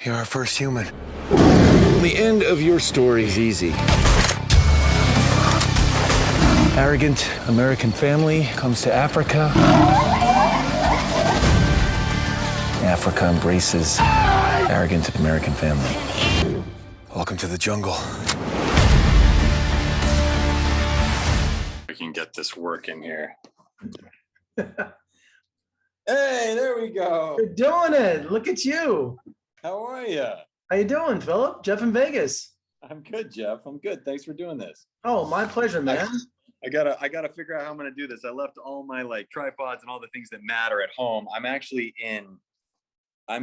You're our first human. The end of your story is easy. Arrogant American family comes to Africa. Africa embraces arrogant American family. Welcome to the jungle. We can get this working here. Hey, there we go. You're doing it. Look at you. How are you? How you doing, Phillip? Jeff in Vegas. I'm good, Jeff. I'm good. Thanks for doing this. Oh, my pleasure, man. I gotta figure out how I'm gonna do this. I left all my tripods and all the things that matter at home. I'm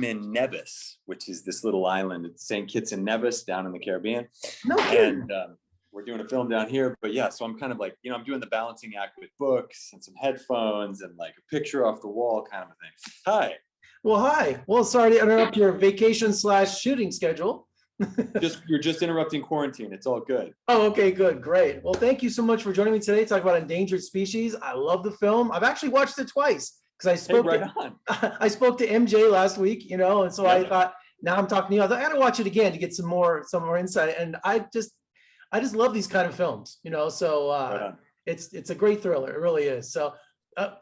in Nevis, which is this little island. It's St. Kitts and Nevis down in the Caribbean. No kidding. And we're doing a film down here. But yeah, so I'm kind of I'm doing the balancing act with books and some headphones and a picture off the wall kind of a thing. Hi. Well, hi. Well, sorry to interrupt your vacation/shooting schedule. You're just interrupting quarantine. It's all good. Oh, okay, good, great. Well, thank you so much for joining me today to talk about Endangered Species. I love the film. I've actually watched it twice because I spoke to MJ last week, and so I thought, now I'm talking to you. I thought I got to watch it again to get some more insight. And I just love these kind of films, so it's a great thriller. It really is. So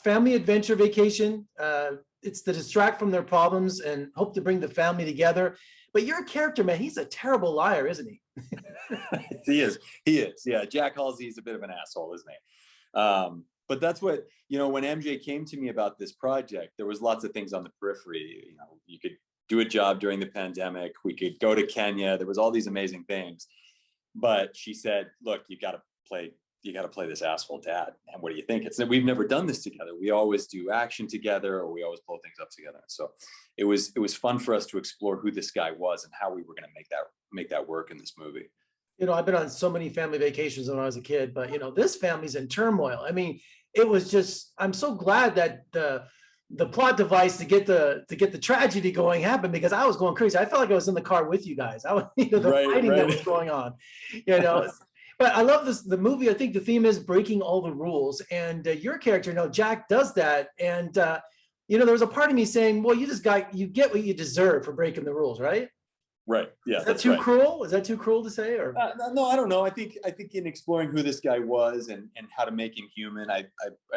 family adventure vacation. It's to distract from their problems and hope to bring the family together. But your character, man, he's a terrible liar, isn't he? He is. Yeah, Jack Halsey's a bit of an asshole, isn't he? But that's what, when MJ came to me about this project, there was lots of things on the periphery. You could do a job during the pandemic. We could go to Kenya. There was all these amazing things. But she said, look, you got to play this asshole dad. And what do you think? It's that we've never done this together. We always do action together, or we always blow things up together. So it was fun for us to explore who this guy was and how we were going to make that work in this movie. I've been on so many family vacations when I was a kid, but this family's in turmoil. I mean, it was just, I'm so glad that the plot device to get the tragedy going happened, because I was going crazy. I felt like I was in the car with you guys. I was, fighting that was going on, But I love this. The movie, I think the theme is breaking all the rules, and your character, Jack, does that. And there was a part of me saying, well, you get what you deserve for breaking the rules, right? Right. Yeah. Is that too cruel? Is that too cruel to say? Or no, I don't know. I think in exploring who this guy was and how to make him human, I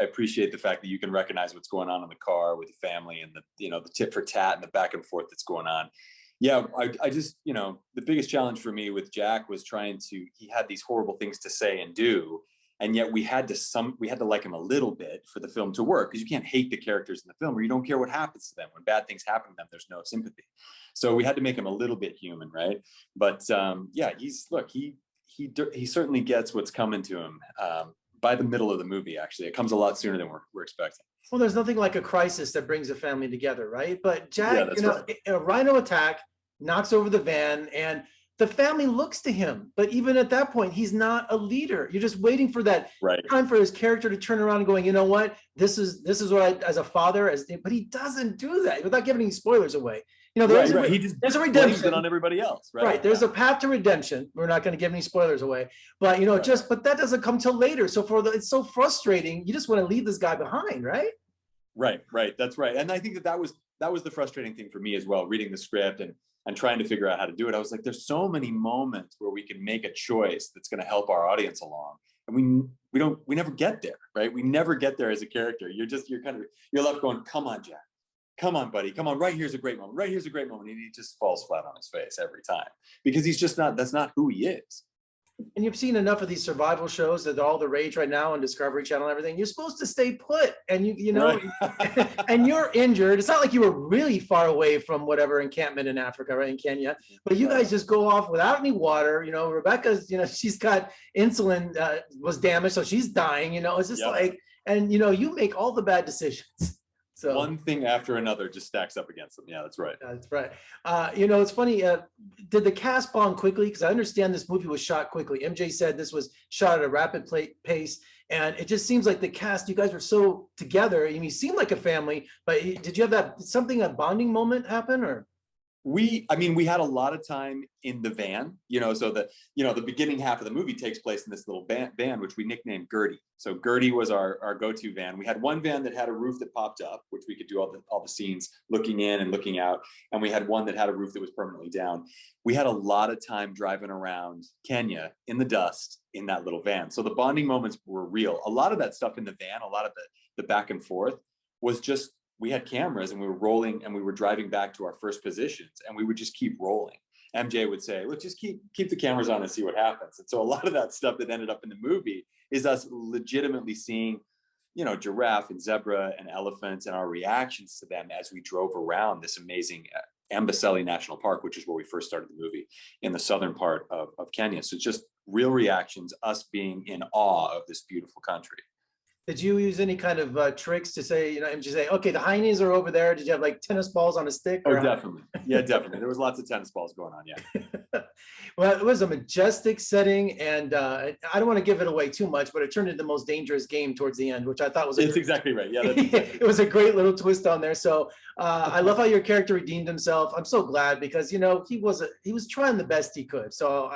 appreciate the fact that you can recognize what's going on in the car with the family and the tit for tat and the back and forth that's going on. Yeah, I just, the biggest challenge for me with Jack was he had these horrible things to say and do, and yet we had to like him a little bit for the film to work, because you can't hate the characters in the film, or you don't care what happens to them. When bad things happen to them, there's no sympathy. So we had to make him a little bit human, right? But he certainly gets what's coming to him by the middle of the movie. Actually, it comes a lot sooner than we're expecting. Well, there's nothing like a crisis that brings a family together, right? But Jack, right. A rhino attack knocks over the van, and the family looks to him. But even at that point, he's not a leader. You're just waiting for that time for his character to turn around and going, you know what? This is what I, as a father, but he doesn't do that without giving any spoilers away. There's a redemption on everybody else, right? Right. There's a path to redemption. We're not going to give any spoilers away, but but that doesn't come till later. So it's so frustrating. You just want to leave this guy behind, right? Right. That's right. And I think that was the frustrating thing for me as well, reading the script and trying to figure out how to do it. I was like, there's so many moments where we can make a choice that's going to help our audience along, and we never get there, right? We never get there as a character. You're left going, come on, Jack, come on, buddy, come on, right here's a great moment, and he just falls flat on his face every time, because that's not who he is. And you've seen enough of these survival shows that are all the rage right now on Discovery Channel and everything. You're supposed to stay put, and and you're injured. It's not like you were really far away from whatever encampment in Africa, right, in Kenya, but you guys just go off without any water. Rebecca's, she's got insulin was damaged, so she's dying. It's just and you make all the bad decisions. So one thing after another just stacks up against them. Yeah, that's right. That's right. It's funny. Did the cast bond quickly? Because I understand this movie was shot quickly. MJ said this was shot at a rapid pace, and it just seems like the cast, you guys were so together. You seem like a family, but did you have a bonding moment happen, or? I mean, we had a lot of time in the van, so the beginning half of the movie takes place in this little van, which we nicknamed Gertie. So Gertie was our go-to van. We had one van that had a roof that popped up, which we could do all the scenes looking in and looking out. And we had one that had a roof that was permanently down. We had a lot of time driving around Kenya in the dust in that little van. So the bonding moments were real. A lot of that stuff in the van, a lot of the back and forth was just, we had cameras and we were rolling and we were driving back to our first positions and we would just keep rolling. MJ would say, look, just keep the cameras on and see what happens. And so a lot of that stuff that ended up in the movie is us legitimately seeing, giraffe and zebra and elephants and our reactions to them as we drove around this amazing Amboseli National Park, which is where we first started the movie, in the southern part of Kenya. So it's just real reactions, us being in awe of this beautiful country. Did you use any kind of tricks to say, and just say, okay, the hyenas are over there? Did you have like tennis balls on a stick? Oh, definitely. Yeah, definitely. There was lots of tennis balls going on. Yeah. Well, it was a majestic setting, and I don't want to give it away too much, but it turned into the most dangerous game towards the end, which I thought was exactly right. Yeah, that's exactly it was a great little twist on there. So I love how your character redeemed himself. I'm so glad because he was trying the best he could. So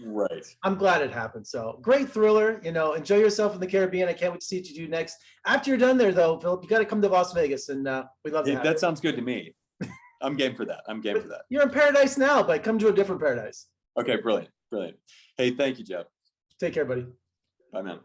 right. I'm glad it happened. So great thriller. Enjoy yourself in the Caribbean. I can't wait to see what you do next. After you're done there, though, Philip, you got to come to Las Vegas, and we'd love to. Yeah, that sounds good to me. I'm game for that. You're in paradise now, but come to a different paradise. Okay, brilliant. Hey, thank you, Jeff. Take care, buddy. Bye, man.